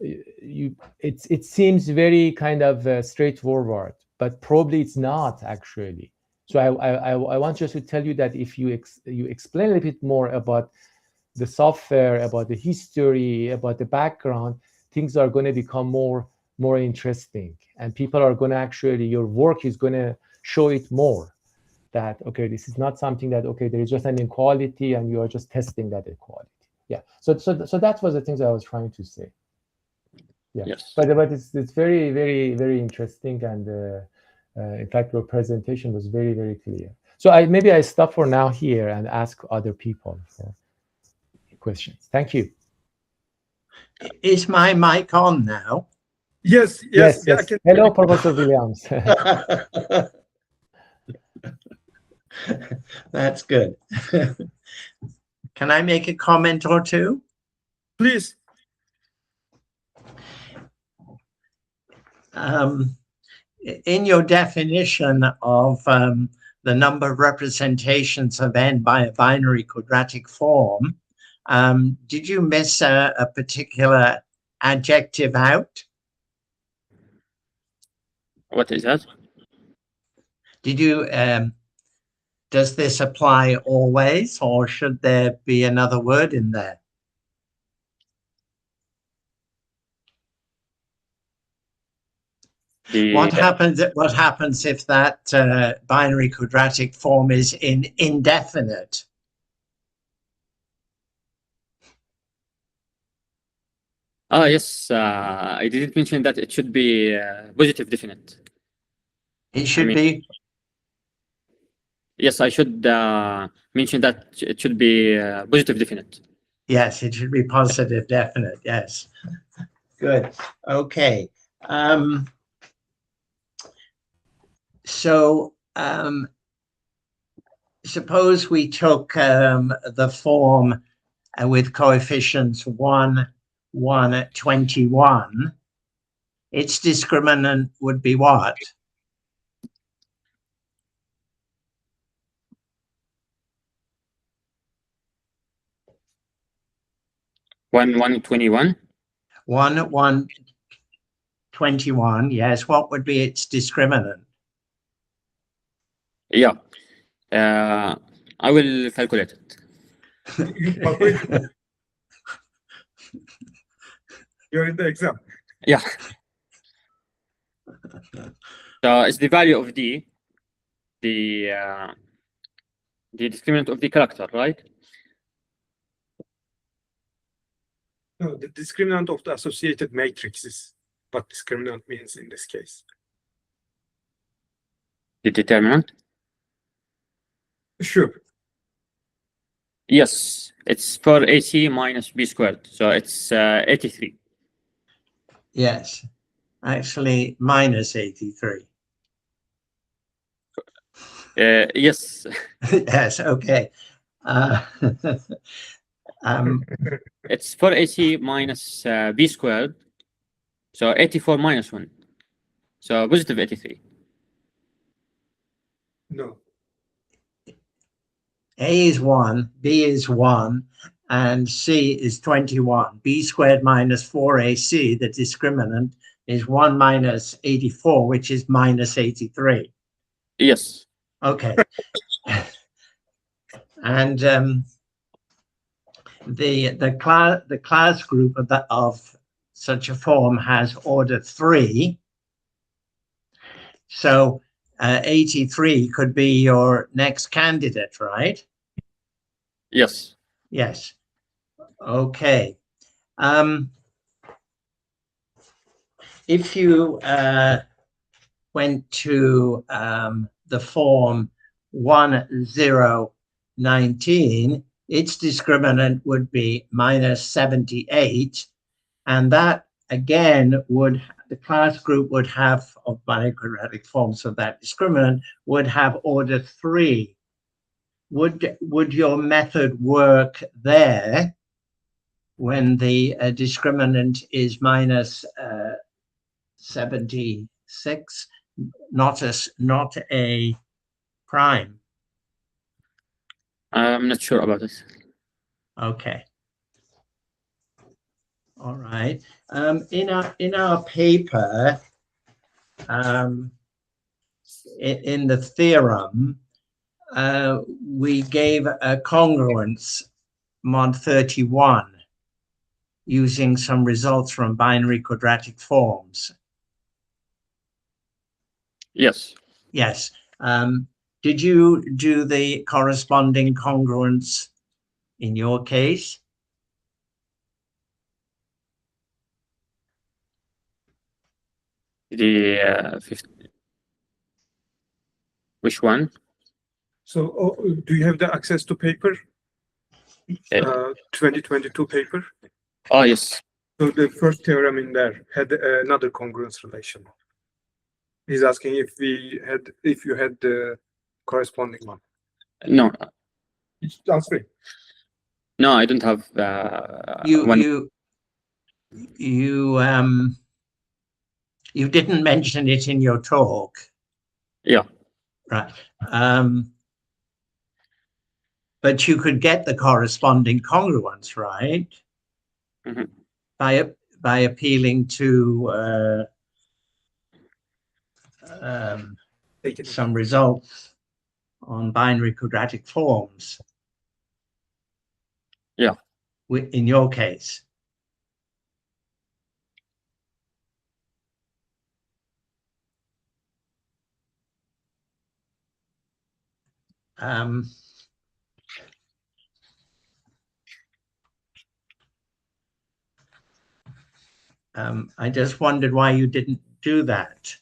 it seems very kind of straightforward, but probably it's not actually. So I want just to tell you that if you explain a little bit more about the software, about the history, about the background, things are going to become more interesting, and people are going to actually, your work is going to show it more. That, okay, this is not something that, okay, there is just an inequality and you are just testing that equality. Yeah. So that was the things I was trying to say. Yeah. Yes. But it's very, very, very interesting, and in fact, your presentation was very, very clear. So maybe I stop for now here and ask other people for questions. Thank you. Is my mic on now? Yes. Hello, Professor Williams. That's good. Can I make a comment or two? Please. In your definition of the number of representations of n by a binary quadratic form, Did you miss a particular adjective out? What is that? Did you, does this apply always, or should there be another word in there? What happens if that binary quadratic form is indefinite? Yes, I didn't mention that it should be positive definite. It should be. Yes, I should mention that it should be positive definite. Yes, it should be positive definite. Yes. Good. Okay. So suppose we took the form with coefficients 1, 1, 21. Its discriminant would be what? 1, 1, 21. 1, 1, 21. Yes. What would be its discriminant? Yeah. I will calculate it. You're in the exam. Yeah. So it's the value of the discriminant of the character, right? No, the discriminant of the associated matrix is what discriminant means in this case. The determinant? Sure. Yes, it's for AC minus B squared. So it's 83. Yes. Actually, minus 83. Yes. Yes. Okay. It's for AC minus B squared. So 84 minus 1. So positive 83. No. A is 1, B is 1, and C is 21. B squared minus 4AC, the discriminant, is 1 minus 84, which is minus 83. Yes. Okay. And the class group of such a form has order 3. So 83 could be your next candidate, right? Yes. Yes. Okay. If you went to the form 1019, its discriminant would be minus 78, and that again would, the class group would have, of binary quadratic forms of that discriminant would have order 3. Would your method work there when the discriminant is minus 76, not a prime? I'm not sure about this. Okay. All right. In our paper, in the theorem, we gave a congruence mod 31 using some results from binary quadratic forms. Yes. Yes. Did you do the corresponding congruence in your case? The 50. Which one? So do you have the access to paper? 2022 paper? Oh, yes. So the first theorem in there had another congruence relation. He's asking if you had the corresponding one. No. Answer me. No, I don't have one. You didn't mention it in your talk. Yeah. Right. but you could get the corresponding congruence, right? Mhm. By appealing to some results on binary quadratic forms. Yeah. In your case. I just wondered why you didn't do that.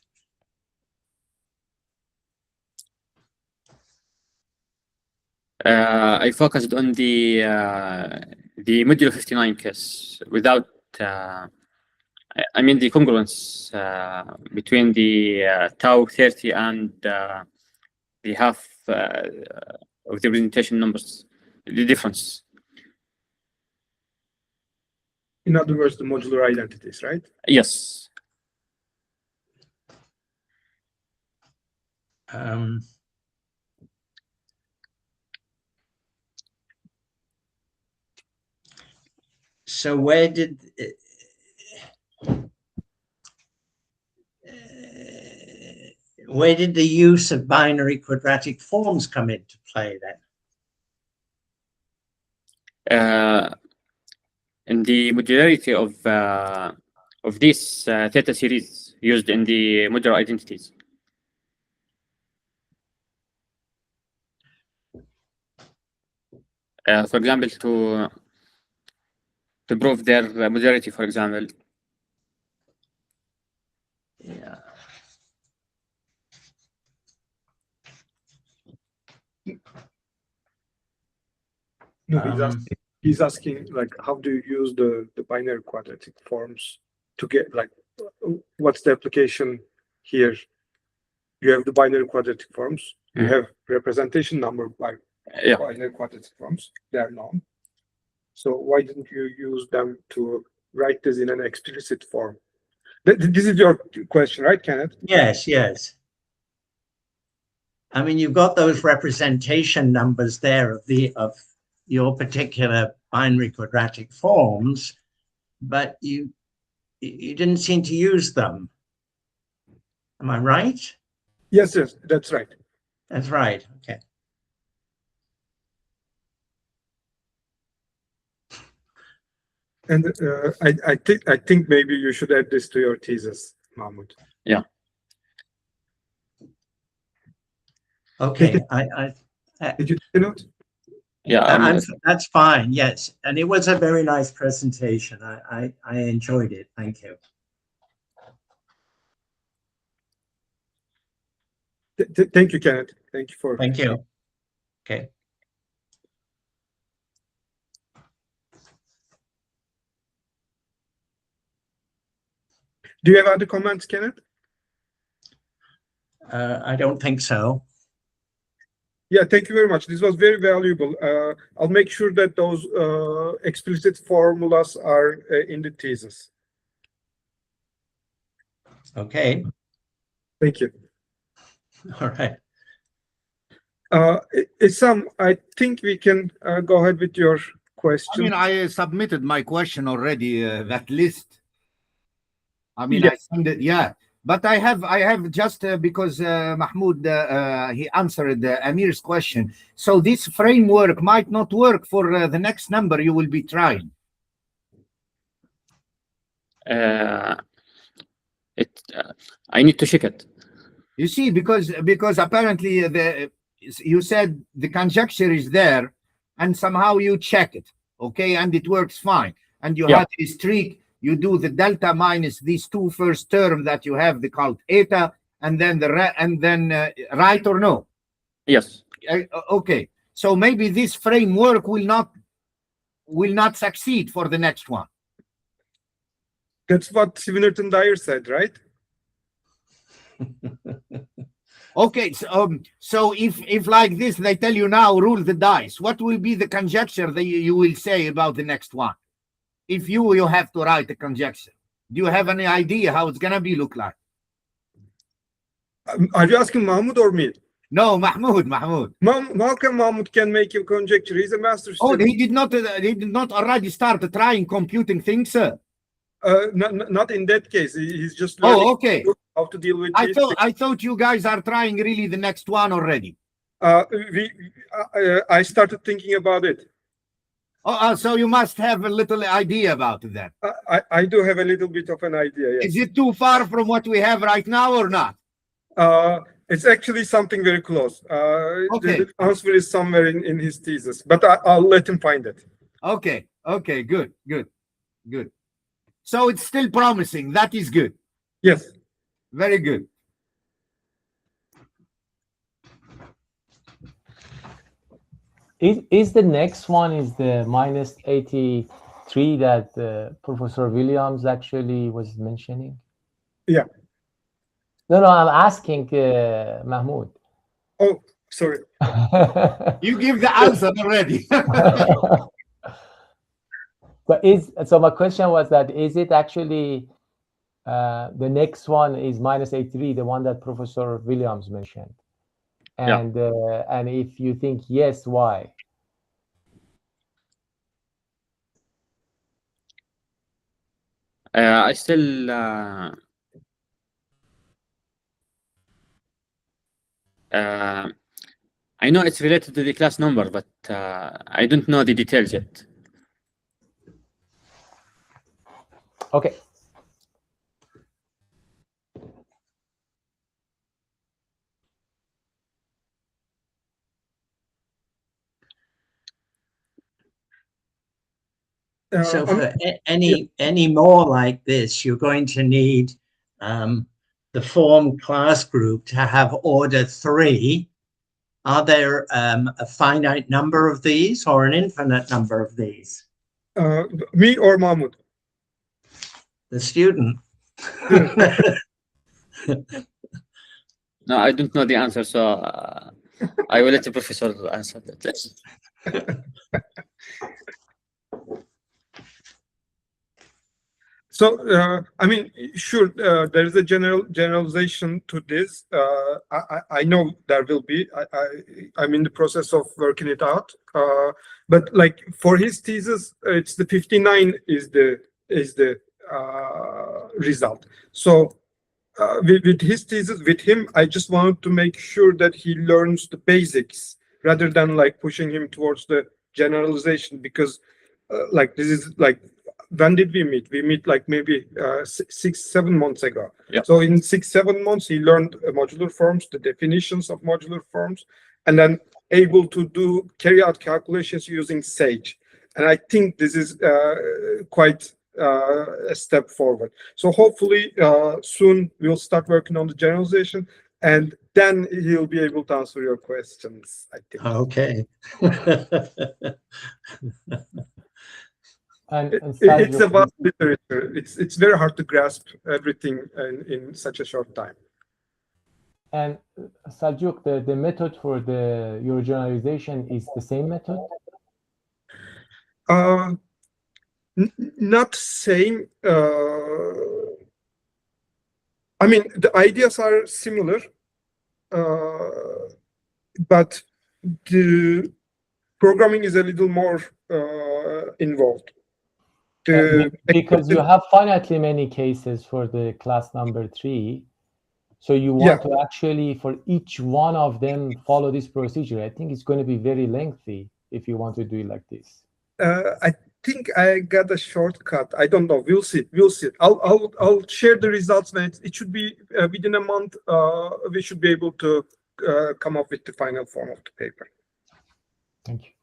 I focused on the modulo 59 case without, I mean, the congruence between the tau 30 and the half of the representation numbers, the difference. In other words, the modular identities, right? Yes. So where did the use of binary quadratic forms come into play then? In the modularity of this theta series used in the modular identities. For example, to prove their modularity, for example. Yeah. No, he's asking like, how do you use the binary quadratic forms to get, like, what's the application here? You have the binary quadratic forms. You have representation number by binary quadratic forms. They are known. So why didn't you use them to write this in an explicit form? This is your question, right, Kenneth? Yes, yes. I mean, you've got those representation numbers there of your particular binary quadratic forms, but you didn't seem to use them. Am I right? Yes, that's right. That's right. Okay. And I think maybe you should add this to your thesis, Mahmoud. Yeah. Okay. Did you take a note? Yeah, that's fine. Yes, and it was a very nice presentation. I enjoyed it. Thank you. Thank you, Kenneth. Thank you for. Thank you. Okay. Do you have other comments, Kenneth? I don't think so. Yeah, thank you very much. This was very valuable. I'll make sure that those explicit formulas are in the thesis. Okay. Thank you. All right. Issam, I think we can go ahead with your question. I mean, I submitted my question already, that list. I mean, Yeah. I sent it, yeah. But I have just because Mahmoud, he answered Amir's question. So this framework might not work for the next number you will be trying. I need to check it. You see, because apparently you said the conjecture is there, and somehow you check it, okay, and it works fine. And you had this trick. You do the delta minus these two first terms that you have, they called eta, and then right or no? Yes. Okay. So maybe this framework will not succeed for the next one. That's what Swinerton Dyer said, right? Okay, so if like this they tell you now rule the dice, what will be the conjecture that you will say about the next one? If you have to write a conjecture, do you have any idea how it's gonna be look like? Are you asking Mahmoud or me? No, Mahmoud. Malcolm Mahmoud can make a conjecture. He's a master Oh, student. he did not already start trying computing things, sir. Not in that case. He's just learning okay. how to deal with I these thought you guys are trying really the next one already. I started thinking about it. So you must have a little idea about that. I do have a little bit of an idea, yes. Is it too far from what we have right now or not? It's actually something very close. Okay. The answer is somewhere in his thesis, but I'll let him find it. Okay, good. So it's still promising. That is good. Yes. Very good. Is the next one is the -83 that Professor Williams actually was mentioning? Yeah. No, I'm asking Mahmoud. Oh, sorry. You give the answer already. But so my question was that is it actually the next one is -83, the one that Professor Williams mentioned? And and if you think yes, why? I still I know it's related to the class number, but I don't know the details yet. Okay. So for any more like this, you're going to need the form class group to have order 3. Are there a finite number of these or an infinite number of these? Me or Mahmoud? The student. No, I don't know the answer, so I will let the professor answer that. So, I mean, sure, there is a generalization to this. I know there will be. I'm in the process of working it out. But like for his thesis, it's the 59 is the result. So with his thesis, with him, I just wanted to make sure that he learns the basics rather than like pushing him towards the generalization, because like this is like, when did we meet? We meet like maybe 6-7 months ago. Yeah. So in 6-7 months, he learned modular forms, the definitions of modular forms, and then able to carry out calculations using Sage. And I think this is quite a step forward. So hopefully soon we'll start working on the generalization, and then he'll be able to answer your questions, I think. Okay. It's a vast literature. It's very hard to grasp everything in such a short time. And Saljuk, the method for your generalization is the same method? Not same. I mean, the ideas are similar, but the programming is a little more involved. Because you have finitely many cases for the class number 3, so you want to actually for each one of them follow this procedure. I think it's going to be very lengthy if you want to do it like this. I think I got a shortcut. I don't know. We'll see. I'll share the results when it should be within a month. We should be able to come up with the final form of the paper. Thank you.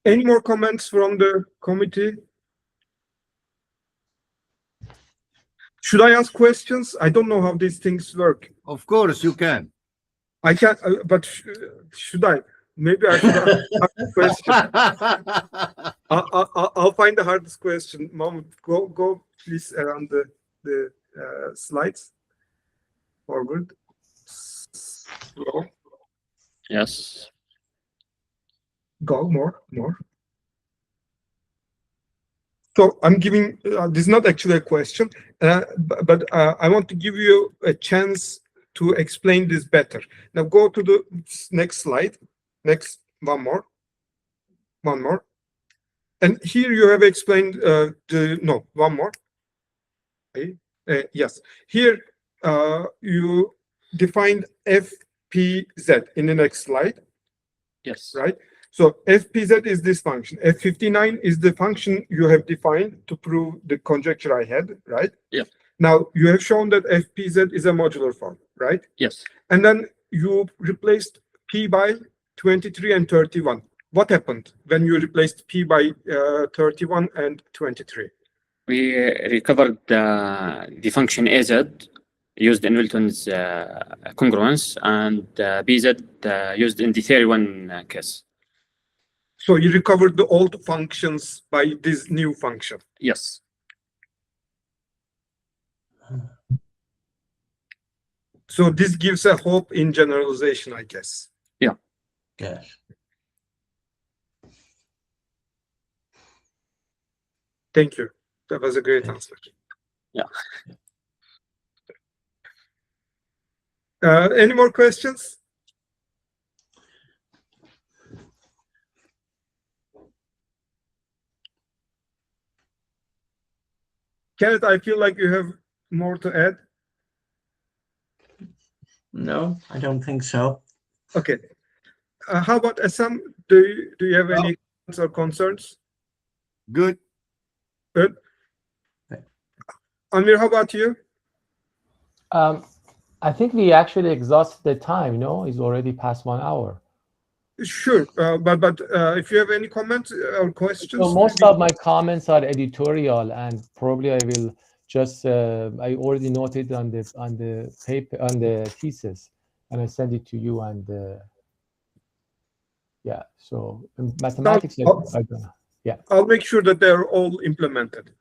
Any more comments from the committee? Should I ask questions? I don't know how these things work. Of course you can. I can, but should I? Maybe I should ask a question. I'll find the hardest question. Mom, go please around the slides. Forward. Slow. Yes. Go more. So I'm giving, this is not actually a question, but I want to give you a chance to explain this better. Now go to the next slide. Next, one more. And here you have explained one more. Okay. Yes, here you defined FPZ in the next slide. Yes. Right? So FPZ is this function. F59 is the function you have defined to prove the conjecture I had, right? Yeah. Now you have shown that FPZ is a modular form, right? Yes. And then you replaced P by 23 and 31. What happened when you replaced P by 31 and 23? We recovered the function AZ used in Wilton's congruence, and BZ used in the 31 case. So you recovered the old functions by this new function. Yes. So this gives a hope in generalization, I guess. Yeah. Yes. Thank you. That was a great answer. Yeah. Any more questions? Kenneth, I feel like you have more to add. No, I don't think so. Okay. How about Assam? Do you have any comments or concerns? Good. Good. Amir, how about you? I think we actually exhausted the time. No, it's already past 1 hour. Sure, but if you have any comments or questions, So most of my comments are editorial, and probably I will just I already noted on the paper, on the thesis, and I send it to you. And yeah, so mathematics, I don't know. Yeah. I'll make sure that they're all implemented.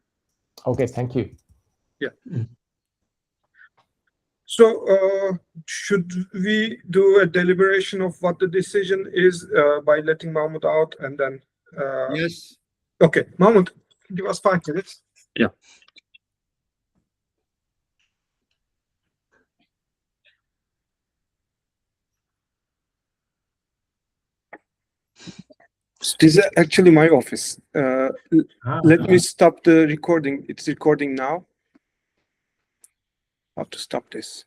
Okay, thank you. Yeah. So should we do a deliberation of what the decision is by letting Mahmoud out, and then Yes. okay, Mahmoud, give us 5 minutes. Yeah. This is actually my office. Let me stop the recording. It's recording now. I have to stop this.